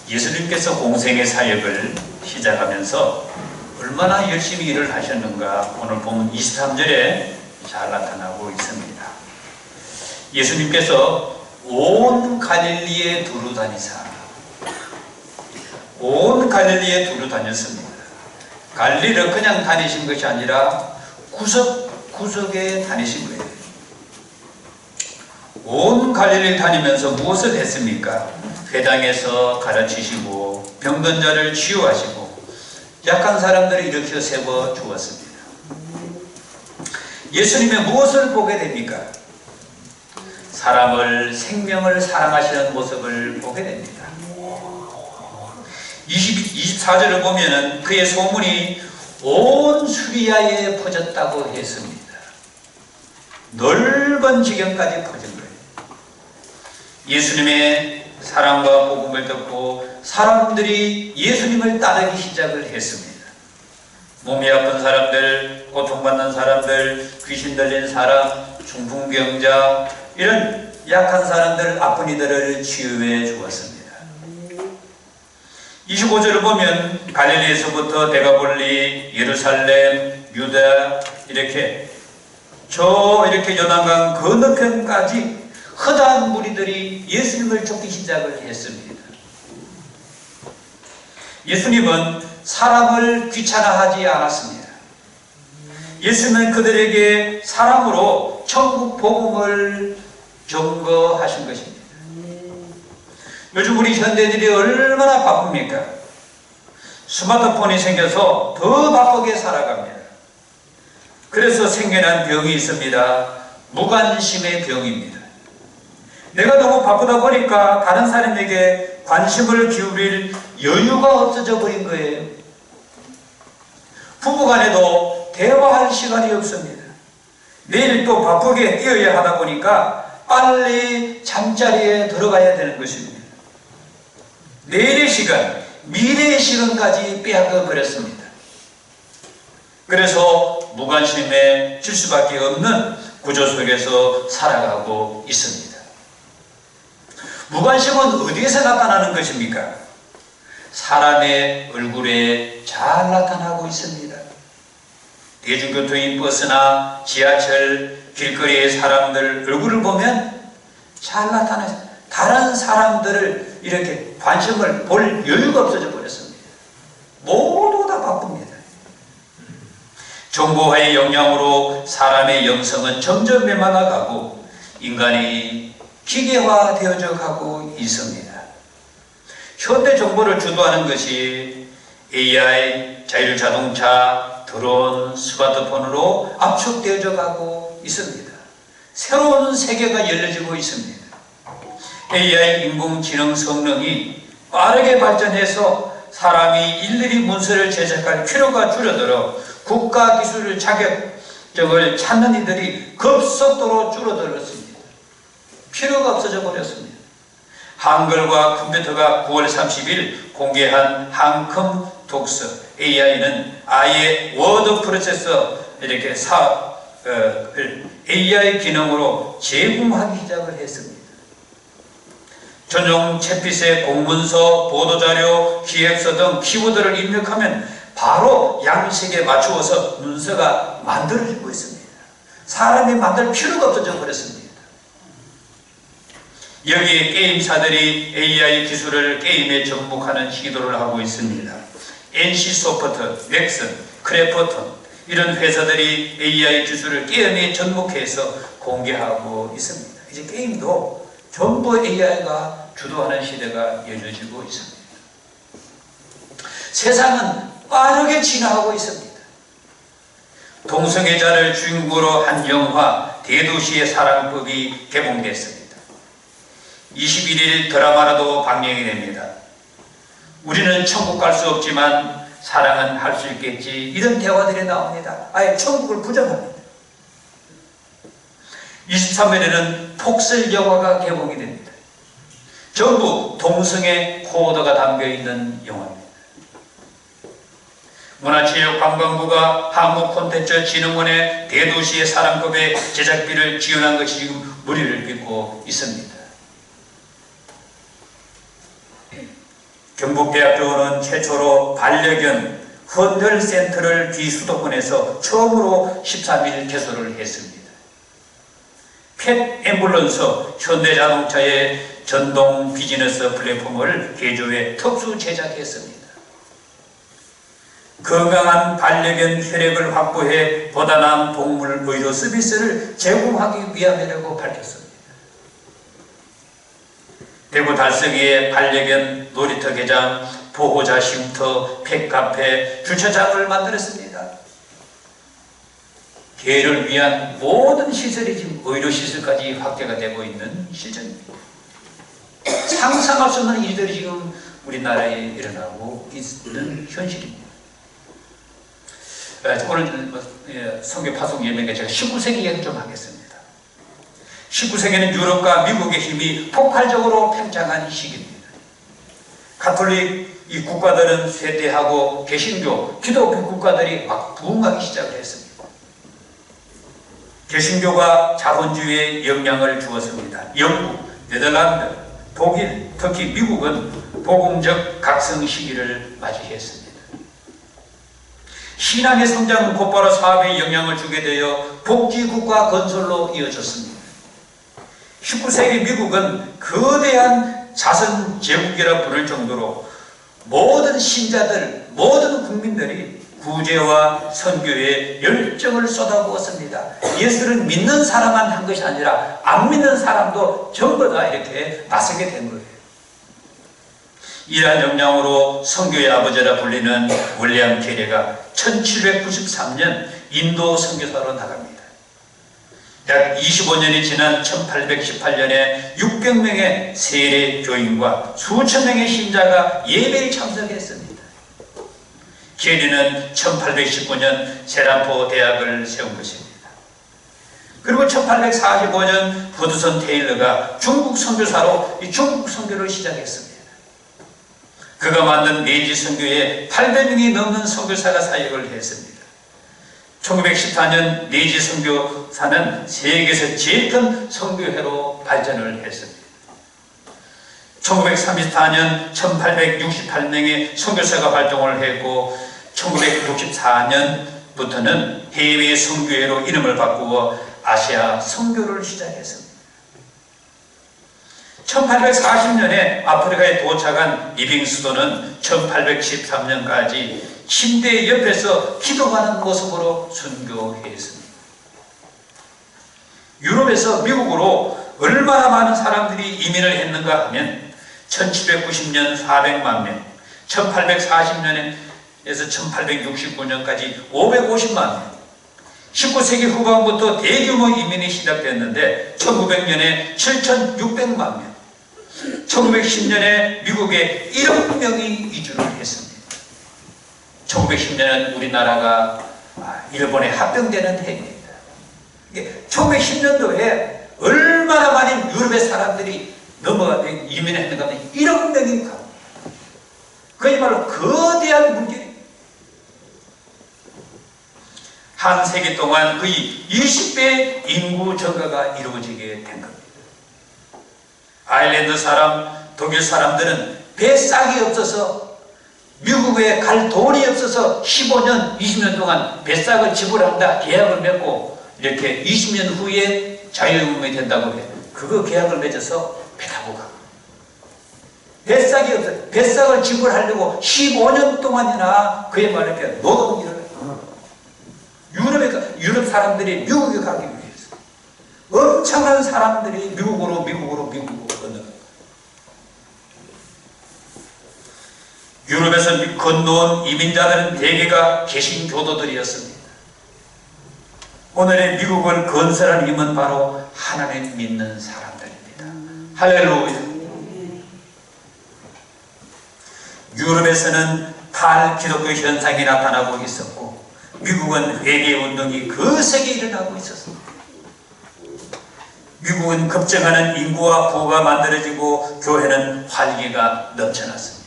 예수님께서 공생의 사역을 시작하면서 얼마나 열심히 일을 하셨는가 오늘 보면 23절에 잘 나타나고 있습니다. 예수님께서 온 갈릴리에 두루 다니사, 온 갈릴리에 두루 다녔습니다. 갈릴리를 그냥 다니신 것이 아니라 구석구석에 다니신 거예요. 온 갈릴리를 다니면서 무엇을 했습니까? 회당에서 가르치시고 병든 자를 치유하시고 약한 사람들을 일으켜 세워 주었습니다. 예수님의 무엇을 보게 됩니까? 사람을, 생명을 사랑하시는 모습을 보게 됩니다. 24절을 보면은 그의 소문이 온 수리아에 퍼졌다고 했습니다. 넓은 지경까지 퍼진 거예요. 예수님의 사랑과 복음을 듣고 사람들이 예수님을 따르기 시작을 했습니다. 몸이 아픈 사람들, 고통받는 사람들, 귀신 들린 사람, 중풍병자, 이런 약한 사람들, 아픈 이들을 치유해 주었습니다. 25절을 보면 갈릴리에서부터 데가볼리, 예루살렘, 유다 이렇게 요단강 건너편까지 허다한 무리들이 예수님을 쫓기 시작을 했습니다. 예수님은 사람을 귀찮아하지 않았습니다. 예수님은 그들에게 사람으로 천국 복음을 증거하신 것입니다. 요즘 우리 현대인들이 얼마나 바쁩니까? 스마트폰이 생겨서 더 바쁘게 살아갑니다. 그래서 생겨난 병이 있습니다. 무관심의 병입니다. 내가 너무 바쁘다 보니까 다른 사람에게 관심을 기울일 여유가 없어져 버린 거예요. 부부간에도 대화할 시간이 없습니다. 내일 또 바쁘게 뛰어야 하다 보니까 빨리 잠자리에 들어가야 되는 것입니다. 내일의 시간, 미래의 시간까지 빼앗겨 버렸습니다. 그래서 무관심에 질 수밖에 없는 구조 속에서 살아가고 있습니다. 무관심은 어디에서 나타나는 것입니까? 사람의 얼굴에 잘 나타나고 있습니다. 대중교통인 버스나 지하철, 길거리의 사람들 얼굴을 보면 잘 나타나요. 다른 사람들을 이렇게 관심을 볼 여유가 없어져 버렸습니다. 모두 다 바쁩니다. 정보화의 영향으로 사람의 영성은 점점 메말라가고 인간이 기계화 되어져 가고 있습니다. 현대 정보를 주도하는 것이 AI, 자율자동차, 드론, 스마트폰으로 압축되어져 가고 있습니다. 새로운 세계가 열려지고 있습니다. AI 인공지능 성능이 빠르게 발전해서 사람이 일일이 문서를 제작할 필요가 줄어들어 국가 기술 자격증을 찾는 이들이 급속도로 줄어들었습니다. 필요가 없어져 버렸습니다. 한글과 컴퓨터가 9월 30일 공개한 한컴 독서 AI는 아예 워드 프로세서 이렇게 AI 기능으로 제공하기 시작을 했습니다. 전용 챗빗에 공문서, 보도자료, 기획서 등 키워드를 입력하면 바로 양식에 맞추어서 문서가 만들어지고 있습니다. 사람이 만들 필요가 없어져 버렸습니다. 여기에 게임사들이 AI 기술을 게임에 접목하는 시도를 하고 있습니다. NC소프트, 넥슨, 크래퍼톤 이런 회사들이 AI 기술을 게임에 접목해서 공개하고 있습니다. 이제 게임도 전부 AI가 주도하는 시대가 열려지고 있습니다. 세상은 빠르게 진화하고 있습니다. 동성애자를 주인공으로 한 영화 대도시의 사랑법이 개봉됐습니다. 21일 드라마로도 방영이 됩니다. 우리는 천국 갈 수 없지만 사랑은 할 수 있겠지, 이런 대화들이 나옵니다. 아예 천국을 부정합니다. 23일에는 폭설 영화가 개봉이 됩니다. 전부 동성애 코드가 담겨있는 영화입니다. 문화체육관광부가 한국콘텐츠진흥원의 대도시의 사랑법의 제작비를 지원한 것이 지금 물의를 빚고 있습니다. 경북대학교는 최초로 반려견 헌혈센터를 비수도권에서 처음으로 13일 개소를 했습니다. 펫 앰뷸런스 현대자동차의 전동 비즈니스 플랫폼을 개조해 특수 제작했습니다. 건강한 반려견 혈액을 확보해 보다 나은 동물 의료 서비스를 제공하기 위함이라고 밝혔습니다. 대구 달성이의 반려견 놀이터 개장, 보호자 쉼터, 펫카페, 주차장을 만들었습니다. 개를 위한 모든 시설이 지금 의료시설까지 확대가 되고 있는 시점입니다. 상상할 수 없는 일들이 지금 우리나라에 일어나고 있는 현실입니다. 오늘 선교 파송 예명에 제가 19세기 이야기 좀 하겠습니다. 19세기는 유럽과 미국의 힘이 폭발적으로 팽창한 시기입니다. 가톨릭 이 국가들은 쇠퇴하고 개신교, 기독교 국가들이 막 부흥하기 시작을 했습니다. 개신교가 자본주의에 영향을 주었습니다. 영국, 네덜란드, 독일, 특히 미국은 복음적 각성 시기를 맞이했습니다. 신앙의 성장은 곧바로 사업에 영향을 주게 되어 복지국가 건설로 이어졌습니다. 19세기 미국은 거대한 자선 제국이라 부를 정도로 모든 신자들, 모든 국민들이 구제와 선교에 열정을 쏟아부었습니다. 예수를 믿는 사람만 한 것이 아니라 안 믿는 사람도 전부 다 이렇게 나서게 된 거예요. 이러한 역량으로 선교의 아버지라 불리는 윌리엄 캐리가 1793년 인도 선교사로 나갑니다. 약 25년이 지난 1818년에 600명의 세례 교인과 수천 명의 신자가 예배에 참석했습니다. 캐리는 1819년 세란포 대학을 세운 것입니다. 그리고 1845년 허드슨 테일러가 중국 선교사로 이 중국 선교를 시작했습니다. 그가 만든 메이지 선교에 800명이 넘는 선교사가 사역을 했습니다. 1914년 메이지 선교사는 세계에서 제일 큰 선교회로 발전을 했습니다. 1934년 1868명의 선교사가 활동을 했고 1964년부터는 해외 선교회로 이름을 바꾸어 아시아 선교를 시작했습니다. 1840년에 아프리카에 도착한 리빙스톤은 1813년까지 침대 옆에서 기도하는 모습으로 순교했습니다. 유럽에서 미국으로 얼마나 많은 사람들이 이민을 했는가 하면 1790년 400만 명, 1840년에서 1869년까지 550만 명, 19세기 후반부터 대규모 이민이 시작됐는데 1900년에 7600만 명, 1910년에 미국에 1억 명이 이주를 했습니다. 1910년은 우리나라가 일본에 합병되는 해입니다. 1910년도에 얼마나 많은 유럽의 사람들이 넘어가 이민했는가 하면 1억 명이 가고, 그야말로 거대한 문제입니다. 한 세기 동안 거의 20배의 인구 증가가 이루어지게 된 겁니다. 아일랜드 사람, 독일 사람들은 배싹이 없어서 미국에 갈 돈이 없어서 15년, 20년 동안 배싹을 지불한다 계약을 맺고 이렇게 20년 후에 자유유무이 된다고 해요. 그거 계약을 맺어서 배 타고 가고, 배싹이 없어요. 배싹을 지불하려고 15년 동안이나 그야말로 이렇게 노동일을 해요. 유럽 사람들이 미국에 가기 위해서 엄청난 사람들이 미국으로 건너갑니다. 유럽에서 건너온 이민자들은 대개가 개신교도들이었습니다. 오늘의 미국을 건설한 힘은 바로 하나님 믿는 사람들입니다. 할렐루야. 유럽에서는 탈기독교 현상이 나타나고 있었고 미국은 회개운동이 거세게 일어나고 있었습니다. 미국은 급증하는 인구와 부가 만들어지고 교회는 활기가 넘쳐났습니다.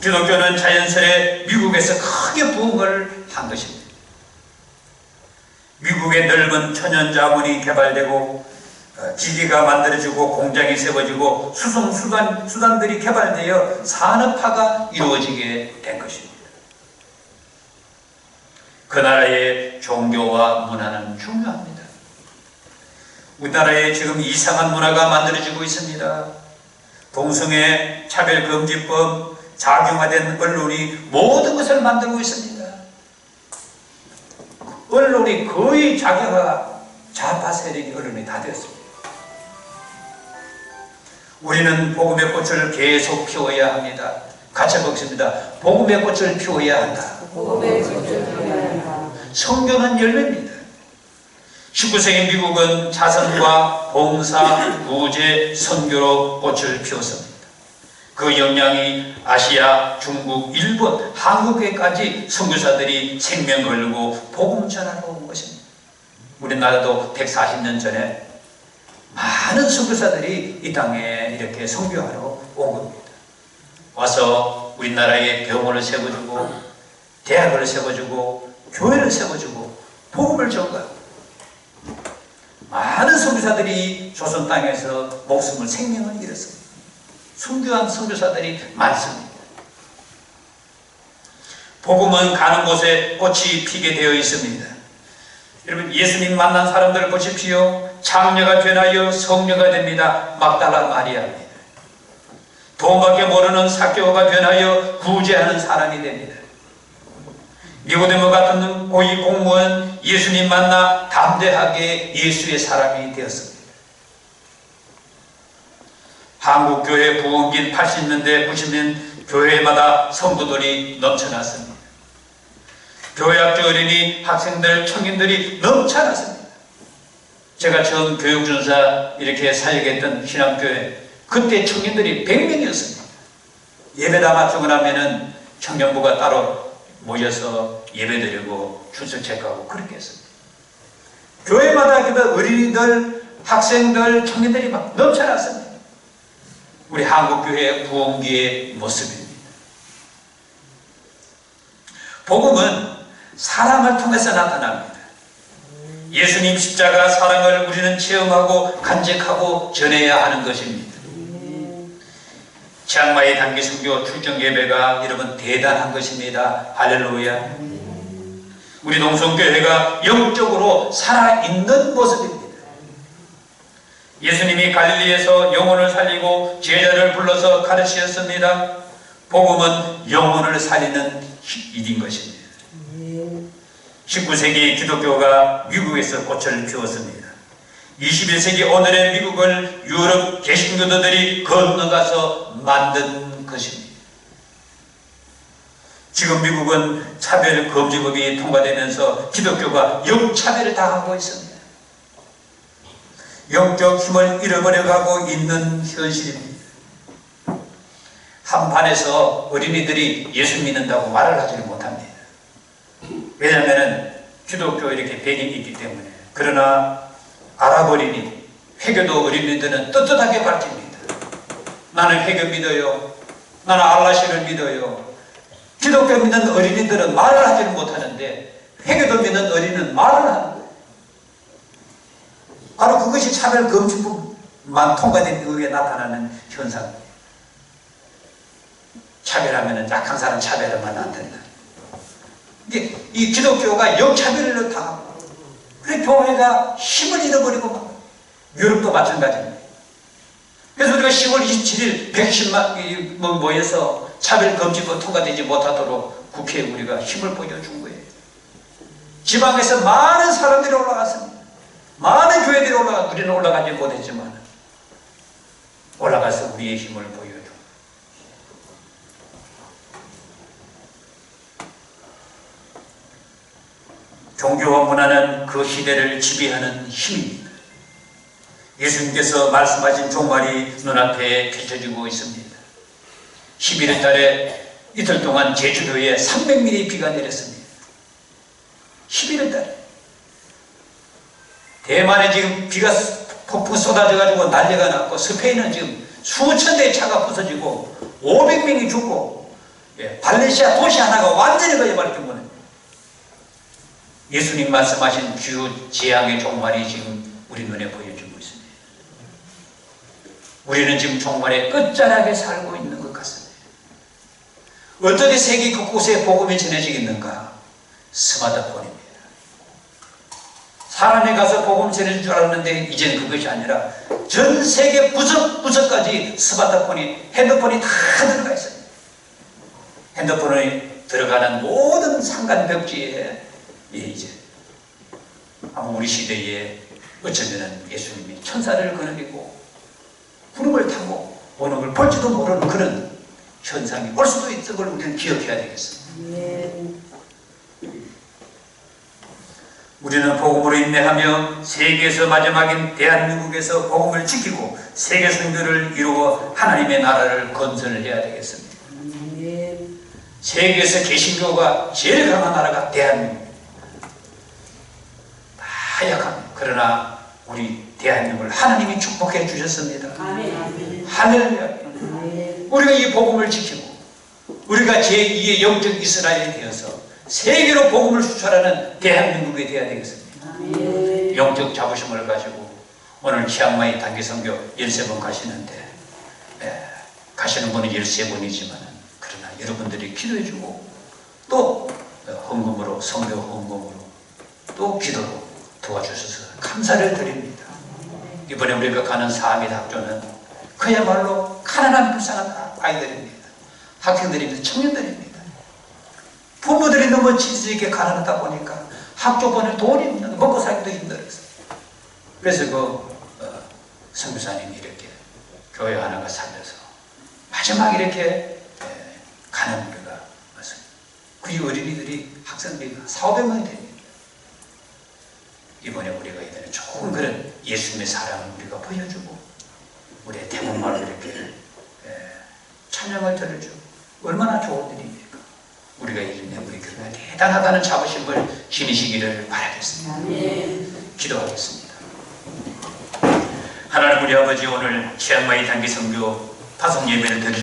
기독교는 자연스레 미국에서 크게 부흥을 한 것입니다. 미국의 넓은 천연 자원이 개발되고 기기가 만들어지고 공장이 세워지고 수송수단들이 개발되어 산업화가 이루어지게 된 것입니다. 그 나라의 종교와 문화는 중요합니다. 우리나라에 지금 이상한 문화가 만들어지고 있습니다. 동성애, 차별금지법, 자경화된 언론이 모든 것을 만들고 있습니다. 언론이 거의 자기가 좌파 세력이 언론이 다 되었습니다. 우리는 복음의 꽃을 계속 피워야 합니다. 같이 먹습니다. 복음의 꽃을 피워야 한다. 성경은 열매입니다. 19세기 미국은 자선과 봉사, 구제, 선교로 꽃을 피웠습니다. 그 영향이 아시아, 중국, 일본, 한국에까지 선교사들이 생명 걸고 복음 전하러 온 것입니다. 우리나라도 140년 전에 많은 선교사들이 이 땅에 이렇게 선교하러 온 겁니다. 와서 우리나라에 병원을 세워주고 대학을 세워주고 교회를 세워주고 복음을 전가하고 많은 선교사들이 조선 땅에서 목숨을 생명을 잃었습니다. 순교한 선교사들이 많습니다. 복음은 가는 곳에 꽃이 피게 되어 있습니다. 여러분, 예수님 만난 사람들을 보십시오. 장녀가 변하여 성녀가 됩니다. 막달라 마리아입니다. 돈밖에 모르는 삭개오가 변하여 구제하는 사람이 됩니다. 니고데모 같은 고위 공무원 예수님 만나 담대하게 예수의 사람이 되었습니다. 한국교회 부흥긴 80년대 90년 교회마다 성도들이 넘쳐났습니다. 교회학교 어린이 학생들 청년들이 넘쳐났습니다. 제가 처음 교육준사 이렇게 사역했던 신앙교회 그때 청년들이 100명이었습니다. 예배다 맞추고 나면은 청년부가 따로 모여서 예배드리고 출석 체크하고 그렇게 했습니다. 교회마다 그 어린이들, 학생들, 청년들이 막 넘쳐났습니다. 우리 한국교회의 부흥기의 모습입니다. 복음은 사랑을 통해서 나타납니다. 예수님 십자가 사랑을 우리는 체험하고 간직하고 전해야 하는 것입니다. 치앙마이 단기 선교 출정 예배가 여러분 대단한 것입니다. 할렐루야. 우리 농성교회가 영적으로 살아있는 모습입니다. 예수님이 갈릴리에서 영혼을 살리고 제자를 불러서 가르치셨습니다. 복음은 영혼을 살리는 일인 것입니다. 19세기 기독교가 미국에서 꽃을 피웠습니다. 21세기 오늘의 미국을 유럽 개신교도들이 건너가서 만든 것입니다. 지금 미국은 차별금지법이 통과되면서 기독교가 영차별을 당하고 있습니다. 영적 힘을 잃어버려가고 있는 현실입니다. 한반에서 어린이들이 예수 믿는다고 말을 하지 못합니다. 왜냐하면 기독교 이렇게 배경이 있기 때문에. 그러나 아랍 어린이, 회교도 어린이들은 떳떳하게 밝힙니다. 나는 회교 믿어요. 나는 알라시를 믿어요. 기독교 믿는 어린이들은 말을 하지는 못하는데 회교도 믿는 어린이는 말을 하는 거예요. 바로 그것이 차별금지법만 통과된 이후에 나타나는 현상입니다. 차별하면 약한 사람 차별하면 안 된다. 이게 이 기독교가 역차별을 당하고 그래서 교회가 힘을 잃어버리고 막 유럽도 마찬가지입니다. 그래서 우리가 10월 27일 110만 모여서 차별금지법 통과되지 못하도록 국회에 우리가 힘을 보여준 거예요. 지방에서 많은 사람들이 올라갔습니다. 많은 교회들이 우리는 올라가지 못했지만 올라가서 우리의 힘을 보여줘. 종교와 문화는 그 시대를 지배하는 힘입니다. 예수님께서 말씀하신 종말이 눈앞에 펼쳐지고 있습니다. 11월 달에 이틀 동안 제주도에 300mm 비가 내렸습니다. 11월 달에. 대만에 지금 비가 폭풍 쏟아져가지고 난리가 났고 스페인은 지금 수천 대의 차가 부서지고 500명이 죽고 발렌시아 도시 하나가 완전히 거짓말이 된 거는 예수님 말씀하신 주요 재앙의 종말이 지금 우리 눈에 보여주고 있습니다. 우리는 지금 종말의 끝자락에 살고 있는 것 같습니다. 어떻게 세계 곳곳에 복음이 전해지겠는가? 스마트폰입니다. 사람이 가서 복음 전해줄 줄 알았는데 이제는 그것이 아니라 전 세계 구석구석까지 스마트폰이, 핸드폰이 다 들어가 있습니다. 핸드폰에 들어가는 모든 상간벽지에 이제 아마 우리 시대에 어쩌면 예수님이 천사를 거느리고 구름을 타고 오는 걸 볼지도 모르는 그런 현상이 올 수도 있는 걸 우리는 기억해야 되겠습니다. 우리는 복음으로 인내하며 세계에서 마지막인 대한민국에서 복음을 지키고 세계 선교를 이루어 하나님의 나라를 건설해야 되겠습니다. 세계에서 개신교가 제일 강한 나라가 대한민국. 다 약합니다. 그러나 우리 대한민국을 하나님이 축복해 주셨습니다. 할렐루야. 우리가 이 복음을 지키고 우리가 제2의 영적 이스라엘이 되어서 세계로 복음을 수출하는 대한민국이 되어야 되겠습니다. 영적 자부심을 가지고 오늘 치앙마이 단기 선교 13번 가시는데 가시는 분은 13번이지만 그러나 여러분들이 기도해주고 또 헌금으로 선교 헌금으로 또 기도로 도와주셔서 감사를 드립니다. 이번에 우리가 가는 사암의 학교는 그야말로 가난한 불쌍한 아이들입니다. 학생들입니다. 청년들입니다. 부모들이 너무 지지직에 가난하다 보니까 학교 보낼 돈이 없는, 먹고 살기도 힘들었어요. 그래서 선교사님이 이렇게 교회 하나가 살려서 마지막 이렇게 가는 우리가 왔습니다. 그 어린이들이 학생들이 400명이 됩니다. 이번에 우리가 이번에 좋은 그런 예수님의 사랑을 우리가 보여주고 우리의 태국말로 이렇게 찬양을 들어주고 얼마나 좋은 일입니까? 우리가 이번에 우리 교회가 대단하다는 자부심을 지니시기를 바라겠습니다. 기도하겠습니다. 하나님 우리 아버지 오늘 치앙마이 단기 선교 파송 예배를 드리